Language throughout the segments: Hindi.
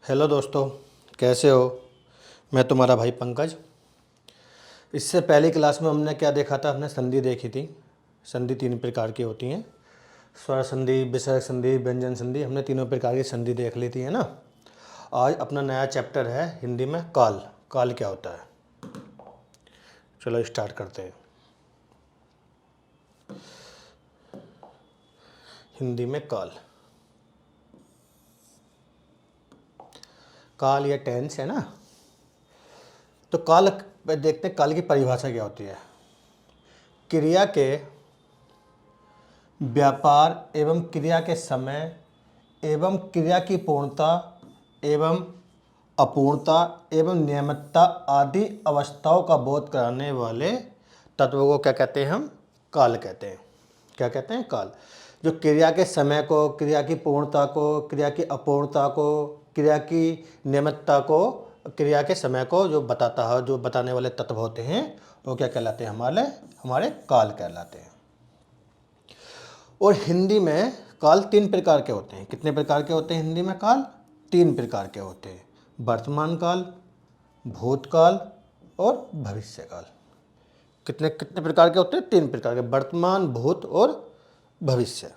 हेलो दोस्तों, कैसे हो। मैं तुम्हारा भाई पंकज। इससे पहली क्लास में हमने क्या देखा था, हमने संधि देखी थी। संधि तीन प्रकार की होती हैं, स्वर संधि, विसर्ग संधि, व्यंजन संधि। हमने तीनों प्रकार की संधि देख ली थी, है ना। आज अपना नया चैप्टर है हिंदी में काल। काल क्या होता है, चलो स्टार्ट करते हैं। हिंदी में काल, काल या टेंस है ना। तो काल देखते हैं, काल की परिभाषा क्या होती है। क्रिया के व्यापार एवं क्रिया के समय एवं क्रिया की पूर्णता एवं अपूर्णता एवं नियमितता आदि अवस्थाओं का बोध कराने वाले तत्वों को क्या कहते हैं, हम काल कहते हैं। क्या कहते हैं, काल। जो क्रिया के समय को, क्रिया की पूर्णता को, क्रिया की अपूर्णता को, क्रिया की नियमितता को, क्रिया के समय को जो बताता है, जो बताने वाले तत्व होते हैं, वो क्या कहलाते हैं, हमारे हमारे काल कहलाते हैं। और हिंदी में काल तीन प्रकार के होते हैं। कितने प्रकार के होते हैं हिंदी में काल? तीन प्रकार के होते हैं। वर्तमान काल, भूतकाल और भविष्य काल। कितने कितने प्रकार के होते हैं? तीन प्रकार के, वर्तमान, भूत और भविष्य।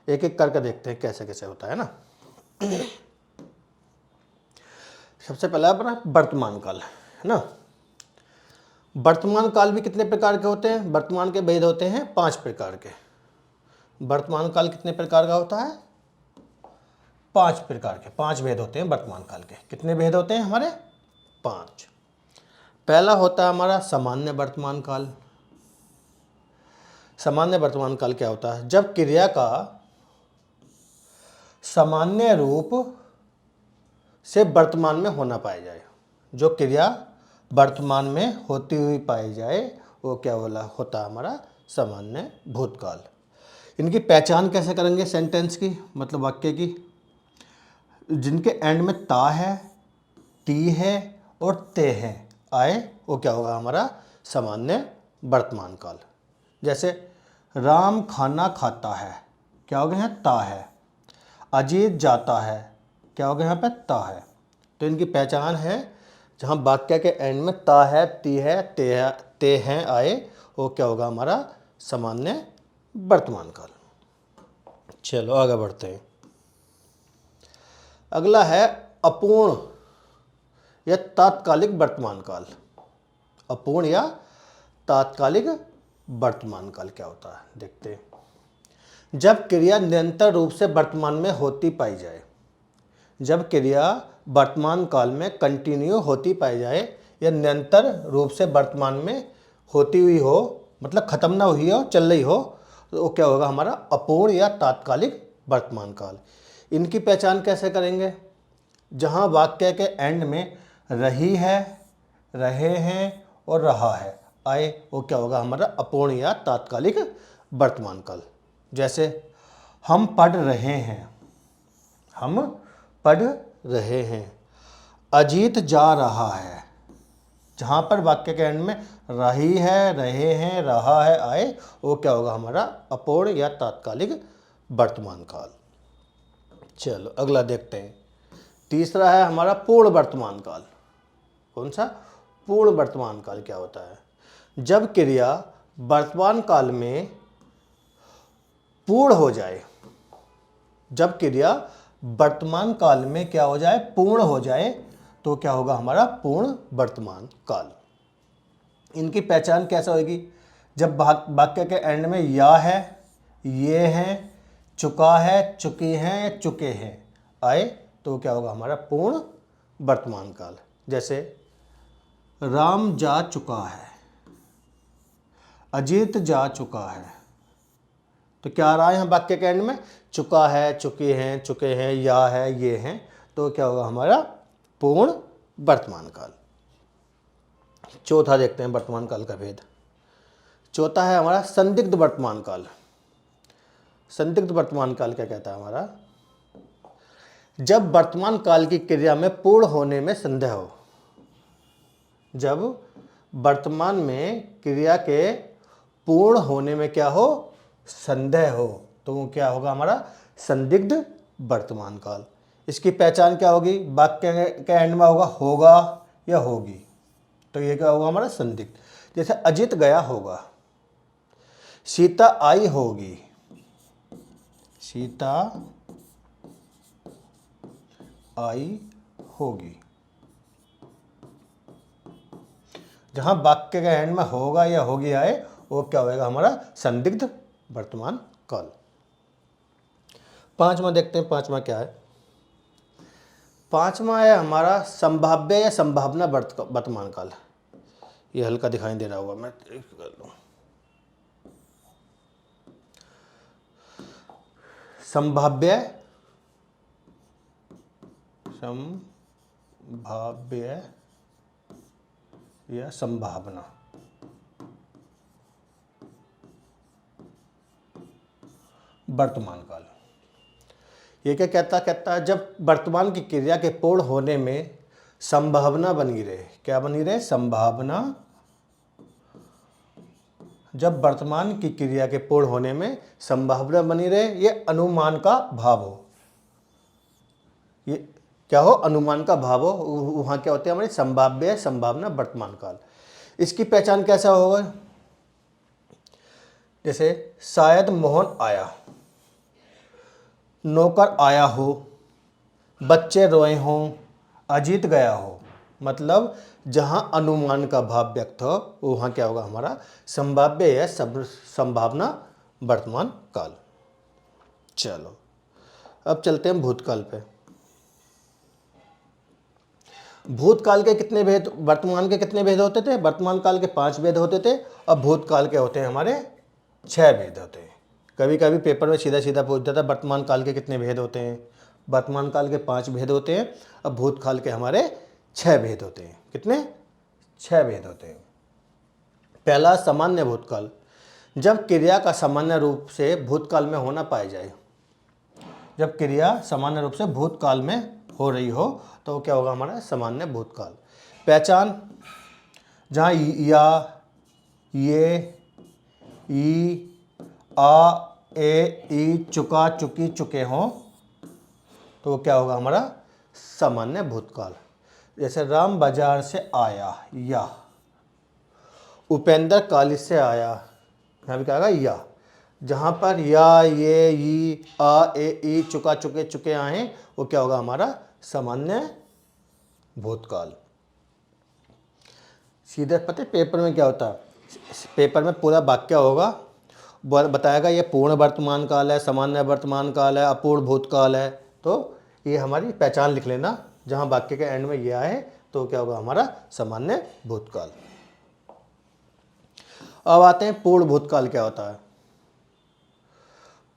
एक एक करके देखते हैं कैसे कैसे होता है ना। सबसे पहला अपना वर्तमान काल है ना। वर्तमान काल भी कितने प्रकार के होते हैं? वर्तमान के भेद होते हैं 5 प्रकार के। वर्तमान काल कितने प्रकार का होता है? 5 प्रकार के, 5 भेद होते हैं वर्तमान काल के। कितने भेद होते हैं हमारे? 5। पहला होता है हमारा सामान्य वर्तमान काल। सामान्य वर्तमान काल क्या होता है? जब क्रिया का सामान्य रूप से वर्तमान में होना पाया जाए। जो क्रिया वर्तमान में होती हुई पाई जाए, वो क्या होता है हमारा सामान्य भूतकाल। इनकी पहचान कैसे करेंगे? सेंटेंस की, मतलब वाक्य की। जिनके एंड में ता है, टी है और ते है आए, वो क्या होगा हमारा सामान्य वर्तमान काल। जैसे राम खाना खाता है, क्या हो गया है? ता है। अजीत जाता है, क्या हो गया यहाँ पे? ता है। तो इनकी पहचान है, जहाँ वाक्य के एंड में ता है, ती है, ते हैं आए, वो क्या होगा हमारा सामान्य वर्तमान काल। चलो आगे बढ़ते हैं। अगला है अपूर्ण या तात्कालिक वर्तमान काल। अपूर्ण या तात्कालिक वर्तमान काल क्या होता है, देखते हैं। जब क्रिया निरंतर रूप से वर्तमान में होती पाई जाए। जब क्रिया वर्तमान काल में कंटिन्यू होती पाई जाए या निरंतर रूप से वर्तमान में होती हुई हो, मतलब खत्म ना हुई हो, चल रही हो, तो वो क्या होगा हमारा अपूर्ण या तात्कालिक वर्तमान काल। इनकी पहचान कैसे करेंगे? जहाँ वाक्य के एंड में रही है, रहे हैं और रहा है आए, वो क्या होगा हमारा अपूर्ण या तात्कालिक वर्तमान काल। जैसे हम पढ़ रहे हैं, हम पढ़ रहे हैं। अजीत जा रहा है, जहाँ पर वाक्य के एंड में रही है, रहे हैं, रहा है आए, वो क्या होगा हमारा अपूर्ण या तात्कालिक वर्तमान काल। चलो अगला देखते हैं। तीसरा है हमारा पूर्ण वर्तमान काल। कौन सा? पूर्ण वर्तमान काल क्या होता है? जब क्रिया वर्तमान काल में पूर्ण हो जाए। जब क्रिया वर्तमान काल में क्या हो जाए? पूर्ण हो जाए, तो क्या होगा हमारा पूर्ण वर्तमान काल। इनकी पहचान कैसे होगी? जब वाक्य के एंड में या है, ये हैं, चुका है, चुकी हैं, चुके हैं आए, तो क्या होगा हमारा पूर्ण वर्तमान काल। जैसे राम जा चुका है, अजीत जा चुका है। तो क्या आ रहा है यहाँ वाक्य के एंड में? चुका है, चुके हैं, चुके हैं, या है, ये हैं, तो क्या होगा हमारा पूर्ण वर्तमान काल। चौथा देखते हैं वर्तमान काल का भेद। चौथा है हमारा संदिग्ध वर्तमान काल। संदिग्ध वर्तमान काल क्या कहता है हमारा? जब वर्तमान काल की क्रिया में पूर्ण होने में संदेह हो। जब वर्तमान में क्रिया के पूर्ण होने में क्या हो? संदेह हो, तो वो क्या होगा हमारा संदिग्ध वर्तमान काल। इसकी पहचान क्या होगी, वाक्य के एंड में होगा या होगी, तो ये क्या होगा हमारा संदिग्ध। जैसे अजित गया होगा, सीता आई होगी, सीता आई होगी। जहां वाक्य के एंड में होगा या होगी आए वो क्या होगा हमारा संदिग्ध वर्तमान काल। पांचवा देखते हैं, पांचवा क्या है। पांचवा है हमारा संभाव्य या संभावना वर्तमान काल। ये हल्का दिखाई दे रहा होगा, मैं कर लूं। संभाव्य या संभावना। वर्तमान काल ये क्या कहता है, जब वर्तमान की क्रिया के पूर्ण होने में संभावना बनी रहे। क्या बनी रहे, संभावना। जब वर्तमान की क्रिया के पूर्ण होने में संभावना बनी रहे, ये अनुमान का भाव हो। ये क्या हो, अनुमान का भाव हो। वहां क्या होते हैं हमारी संभाव्य संभावना वर्तमान काल। इसकी पहचान कैसा होगा, जैसे शायद मोहन आया, नौकर आया हो, बच्चे रोए हों, अजीत गया हो। मतलब जहां अनुमान का भाव व्यक्त हो वहां क्या होगा हमारा संभाव्य या संभावना वर्तमान काल। चलो अब चलते हैं भूतकाल पे। भूतकाल के कितने भेद, वर्तमान के कितने भेद होते थे, वर्तमान काल के 5 भेद होते थे। अब भूतकाल के होते हैं हमारे 6 भेद होते हैं। कभी कभी पेपर में सीधा सीधा पूछ जाता है वर्तमान काल के कितने भेद होते हैं। वर्तमान काल के 5 भेद होते हैं। अब भूतकाल के हमारे 6 भेद होते हैं। कितने, 6 भेद होते हैं। पहला सामान्य भूतकाल, जब क्रिया का सामान्य रूप से भूतकाल में होना पाया जाए। जब क्रिया सामान्य रूप से भूतकाल में हो रही हो तो क्या होगा हमारा सामान्य भूतकाल। पहचान, जहाँ या, ये, ई, आ, ए, ई, चुका, चुकी, चुके हों तो वो क्या होगा हमारा सामान्य भूतकाल। जैसे राम बाजार से आया, या। उपेंद्र कॉलेज से आया, यहाँ भी क्या होगा या। जहाँ पर या, ये, ई, आ, ए, ई, चुका, चुके, चुके आए वो क्या होगा हमारा सामान्य भूतकाल। सीधे पता है पेपर में क्या होता है, पेपर में पूरा वाक्य होगा, बताएगा ये पूर्ण वर्तमान काल है, सामान्य वर्तमान काल है, अपूर्ण भूतकाल है। तो ये हमारी पहचान लिख लेना, जहाँ वाक्य के एंड में ये आए तो क्या होगा हमारा सामान्य भूतकाल। अब आते हैं पूर्ण भूतकाल क्या होता है।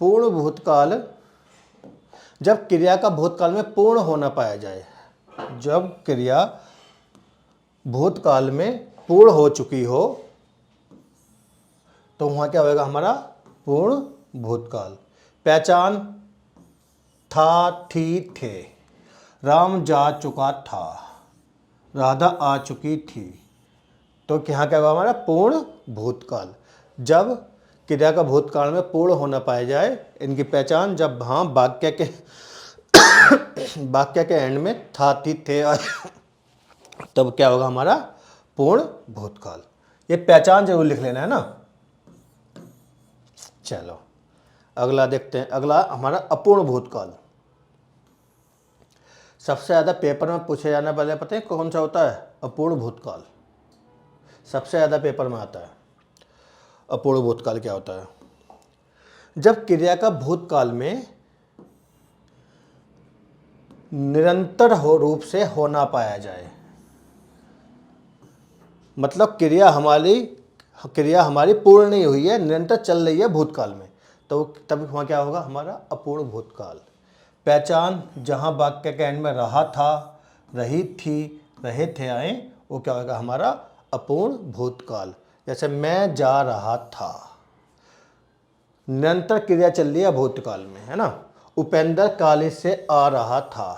पूर्ण भूतकाल, जब क्रिया का भूतकाल में पूर्ण होना पाया जाए। जब क्रिया भूतकाल में पूर्ण हो चुकी हो तो वहां क्या होगा हमारा पूर्ण भूतकाल। पहचान, था, थी, थे। राम जा चुका था, राधा आ चुकी थी। तो यहाँ क्या होगा हमारा पूर्ण भूतकाल। जब क्रिया का भूतकाल में पूर्ण होना पाया जाए। इनकी पहचान, जब हाँ वाक्य के एंड में था, थी, थे तब क्या होगा हमारा पूर्ण भूतकाल। ये पहचान जरूर लिख लेना है ना। चलो अगला देखते हैं। अगला हमारा अपूर्ण भूतकाल। सबसे ज़्यादा पेपर में पूछे जाने वाले पता है कौन सा होता है, अपूर्ण भूतकाल। सबसे ज़्यादा पेपर में आता है। अपूर्ण भूतकाल क्या होता है, जब क्रिया का भूतकाल में निरंतर रूप से होना पाया जाए। मतलब क्रिया हमारी पूर्ण नहीं हुई है, निरंतर चल रही है भूतकाल में, तो तब वहाँ क्या होगा हमारा अपूर्ण भूतकाल। पहचान, जहाँ वाक्य के एंड में रहा था, रही थी, रहे थे आए वो क्या होगा हमारा अपूर्ण भूतकाल। जैसे मैं जा रहा था, निरंतर क्रिया चल रही है भूतकाल में, है ना। उपेंद्र कॉलेज से आ रहा था,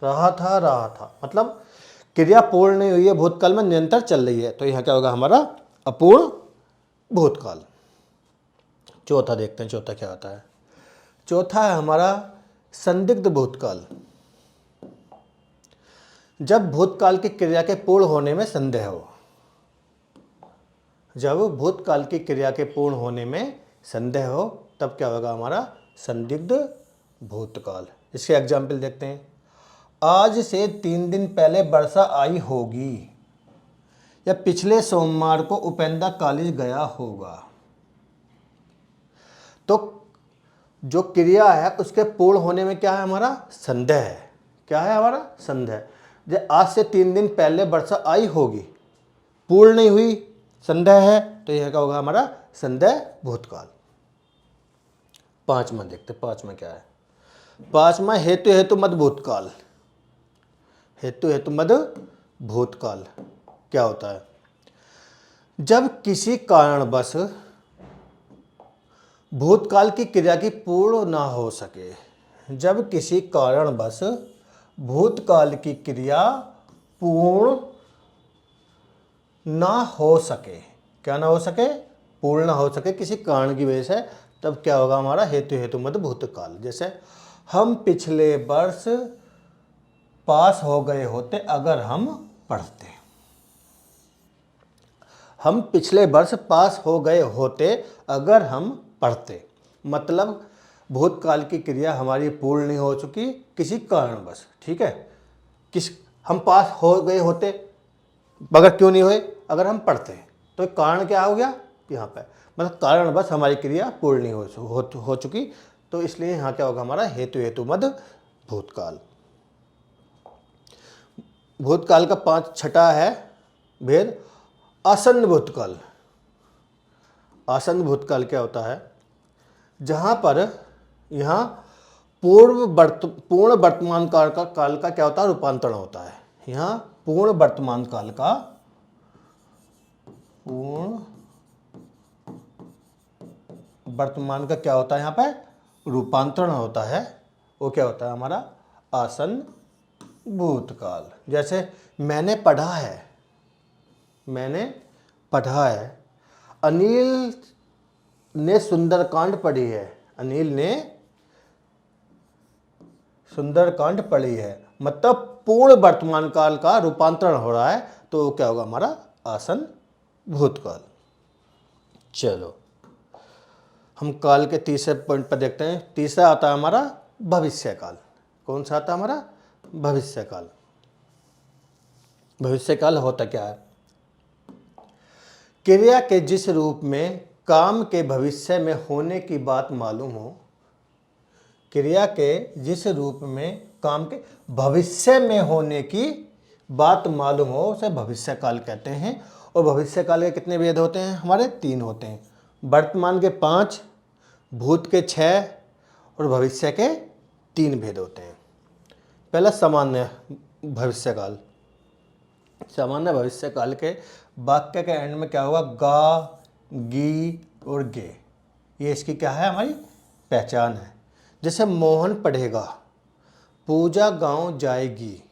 रहा था मतलब क्रिया पूर्ण नहीं हुई है भूतकाल में, निरंतर चल रही है, तो यहाँ क्या होगा हमारा अपूर्ण भूतकाल। चौथा देखते हैं, चौथा क्या होता है। चौथा है हमारा संदिग्ध भूतकाल, जब भूतकाल की क्रिया के पूर्ण होने में संदेह हो। जब भूतकाल की क्रिया के पूर्ण होने में संदेह हो तब क्या होगा हमारा संदिग्ध भूतकाल। इसके एग्जाम्पल देखते हैं। आज से 3 दिन पहले वर्षा आई होगी, या पिछले सोमवार को उपेंद्र कॉलेज गया होगा। तो जो क्रिया है उसके पूर्ण होने में क्या है हमारा संदेह है। क्या है हमारा संदेह। जब आज से 3 दिन पहले वर्षा आई होगी, पूर्ण नहीं हुई, संदेह है, तो यह क्या होगा हमारा संदेह भूतकाल। पांचवा देखते, पांचवा क्या है। पांचवा हेतु हेतु मद भूतकाल। हेतु हेतु मद भूतकाल क्या होता है। जब किसी कारणवश भूतकाल की क्रिया की पूर्ण ना हो सके, जब किसी कारणवश भूतकाल की क्रिया पूर्ण ना हो सके, क्या ना हो सके, पूर्ण ना हो सके किसी कारण की वजह से, तब क्या होगा हमारा हेतु हेतु मद भूतकाल। जैसे हम पिछले वर्ष पास हो गए होते अगर हम पढ़ते। हम पिछले वर्ष पास हो गए होते अगर हम पढ़ते, मतलब भूतकाल की क्रिया हमारी पूर्ण नहीं हो चुकी किसी कारणवश। ठीक है, हम पास हो गए होते मगर क्यों नहीं हुए, अगर हम पढ़ते। तो कारण क्या हो गया यहाँ पे, मतलब कारणवश हमारी क्रिया पूर्ण नहीं हो चुकी, तो इसलिए यहाँ क्या होगा हमारा हेतु हेतु मद भूतकाल। भूतकाल का छठा है भेद आसन्न भूतकाल। आसन्न भूतकाल क्या होता है, जहाँ पर यहाँ पूर्ण वर्तमान काल का क्या होता है रूपांतरण होता है। यहाँ पूर्ण वर्तमान काल का क्या होता है यहाँ पे रूपांतरण होता है, वो क्या होता है हमारा आसन्न भूतकाल। जैसे मैंने पढ़ा है, मैंने पढ़ा है। अनिल ने सुंदरकांड पढ़ी है, अनिल ने सुंदरकांड पढ़ी है, मतलब पूर्ण वर्तमान काल का रूपांतरण हो रहा है, तो क्या होगा हमारा आसन्न भूतकाल। चलो हम काल के तीसरे पॉइंट पर देखते हैं। तीसरा आता है हमारा भविष्यकाल। कौन सा आता है हमारा भविष्यकाल। भविष्यकाल होता क्या है, क्रिया के जिस रूप में काम के भविष्य में होने की बात मालूम हो, क्रिया के जिस रूप में काम के भविष्य में होने की बात मालूम हो उसे भविष्यकाल कहते हैं। और भविष्यकाल के कितने भेद होते हैं हमारे 3 होते हैं। वर्तमान के 5, भूत के 6 और भविष्य के 3 भेद होते हैं। पहला सामान्य भविष्यकाल। सामान्य भविष्यकाल के वाक्य के एंड में क्या होगा, गा, गी और गे, ये इसकी क्या है हमारी पहचान है। जैसे मोहन पढ़ेगा, पूजा गांव जाएगी।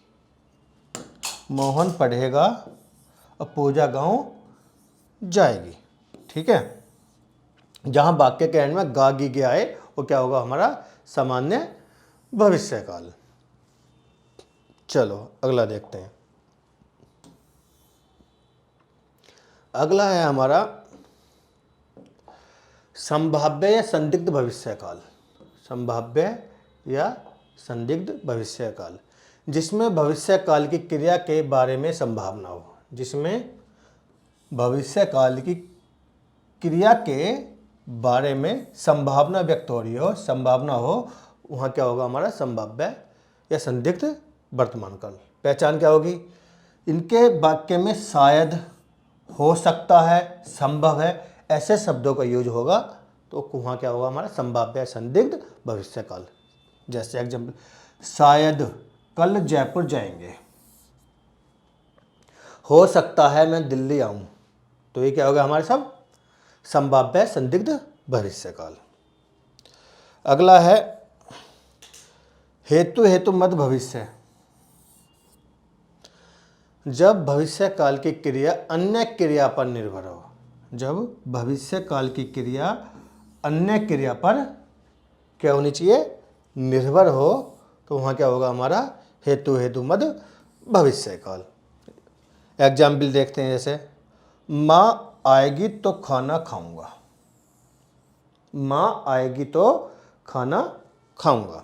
मोहन पढ़ेगा और पूजा गांव जाएगी। ठीक है, जहां वाक्य के एंड में गा गी गे आए वो क्या होगा हमारा सामान्य भविष्यकाल। चलो अगला देखते हैं। अगला है हमारा संभाव्य या संदिग्ध भविष्यकाल। संभाव्य या संदिग्ध भविष्यकाल, जिसमें भविष्यकाल की क्रिया के बारे में संभावना हो। जिसमें भविष्यकाल की क्रिया के बारे में संभावना व्यक्त हो रही हो, संभावना हो, वहाँ क्या होगा हमारा संभाव्य या संदिग्ध वर्तमान काल। पहचान क्या होगी, इनके वाक्य में शायद, हो सकता है, संभव है, ऐसे शब्दों का यूज होगा, तो वहाँ क्या होगा हमारा संभाव्य संदिग्ध भविष्यकाल। जैसे एग्जाम्पल, शायद कल जयपुर जाएंगे, हो सकता है मैं दिल्ली आऊँ, तो ये क्या होगा हमारे सब संभाव्य संदिग्ध भविष्यकाल। अगला है हेतु हेतु मद भविष्य। जब भविष्य काल की क्रिया अन्य क्रिया पर निर्भर हो। जब भविष्य काल की क्रिया अन्य क्रिया पर क्या होनी चाहिए, निर्भर हो तो वहाँ क्या होगा हमारा हेतु हेतु मद भविष्य काल। एग्जाम्पल देखते हैं, जैसे माँ आएगी तो खाना खाऊंगा, माँ आएगी तो खाना खाऊंगा।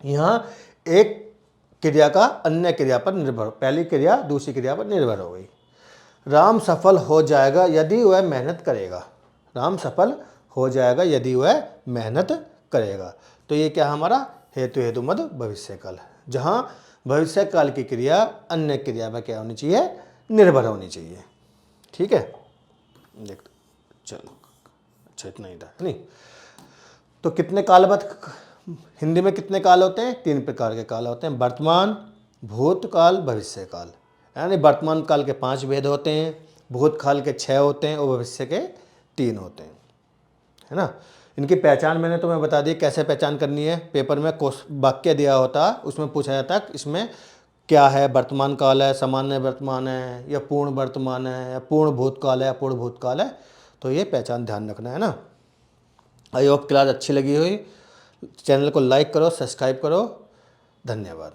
यहाँ एक क्रिया का अन्य क्रिया पर निर्भर, पहली क्रिया दूसरी क्रिया पर निर्भर हो गई। राम सफल हो जाएगा यदि वह मेहनत करेगा, राम सफल हो जाएगा यदि वह मेहनत करेगा। तो ये क्या हमारा हेतु हेतु मद भविष्य काल, जहाँ भविष्य काल की क्रिया अन्य क्रिया पर क्या होनी चाहिए, निर्भर होनी चाहिए। ठीक है, देख चलो, अच्छा इतना ही था नहीं। तो कितने कालबद्ध हिंदी में कितने काल होते हैं, 3 प्रकार के काल होते हैं, वर्तमान, भूतकाल, भविष्य काल। यानी वर्तमान काल के 5 भेद होते हैं, भूतकाल के 6 होते हैं और भविष्य के 3 होते हैं, है ना। इनकी पहचान मैंने तुम्हें बता दी, कैसे पहचान करनी है। पेपर में वाक्य दिया होता, उसमें पूछा जाता है इसमें क्या है, वर्तमान काल है, सामान्य वर्तमान है, या पूर्ण वर्तमान है, या पूर्ण भूतकाल है, या पूर्ण भूतकाल है। तो ये पहचान ध्यान रखना है ना। आई होप क्लास अच्छी लगी हुई। चैनल को लाइक करो, सब्सक्राइब करो। धन्यवाद।